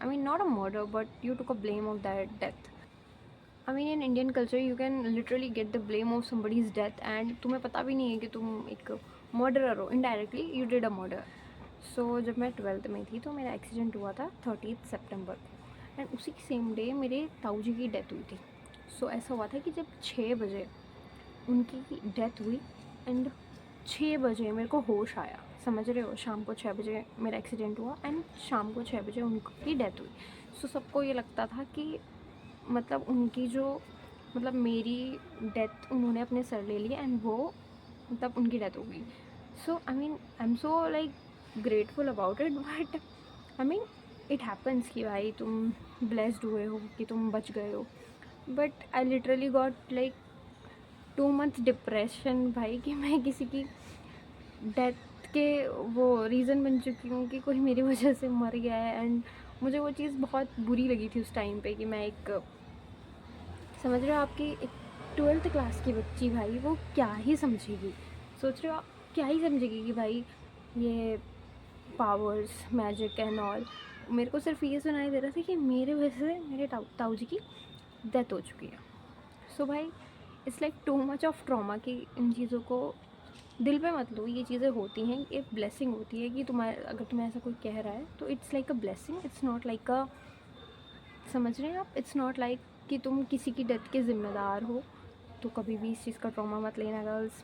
I mean, not a murder, but you took a blame of that death. I mean, in Indian culture, you can literally get the blame of somebody's death, and तुम्हें पता भी नहीं है कि तुम एक murderer हो. Indirectly, you did a murder. So जब मैं 12th में थी तो मेरा एक्सीडेंट हुआ था 30 सितंबर को, एंड उसी सेम डे मेरे ताऊ जी की डेथ हुई थी. सो ऐसा हुआ था कि जब 6 बजे उनकी डेथ हुई, एंड 6 बजे मेरे को होश आया. समझ रहे हो, शाम को 6 बजे मेरा एक्सीडेंट हुआ एंड शाम को 6 बजे उनकी डेथ हुई. सो सबको ये लगता था कि मतलब उनकी जो मतलब मेरी डेथ उन्होंने अपने सर ले ली, एंड वो मतलब उनकी डेथ हो गई. So I mean I am so like grateful about it, but I mean it happens कि भाई तुम ब्लेस्ड हुए हो कि तुम बच गए हो. But I literally got like 2 months depression भाई, कि मैं किसी की डेथ के वो रीज़न बन चुकी हूँ कि कोई मेरी वजह से मर गया है. एंड मुझे वो चीज़ बहुत बुरी लगी थी उस टाइम पे कि मैं एक, समझ रहे हो, आपकी एक 12th क्लास की बच्ची भाई, वो क्या ही समझेगी. सोच रहे हो आप क्या ही समझेगी कि भाई ये पावर्स मैजिक एंड ऑल. मेरे को सिर्फ ये सुनाई दे रहा था कि मेरे वजह से मेरे ताऊ जी की डेथ हो चुकी है. सो भाई it's like too much of trauma कि इन चीज़ों को दिल पे मत लो. ये चीज़ें होती हैं, ये ब्लेसिंग होती है कि तुम्हारे, अगर तुम्हें ऐसा कोई कह रहा है तो it's like a blessing. It's not like अ, समझ रहे हैं आप, इट्स नॉट लाइक कि तुम किसी की डेथ के ज़िम्मेदार हो. तो कभी भी इस चीज़ का ट्रॉमा मत लेना गर्ल्स.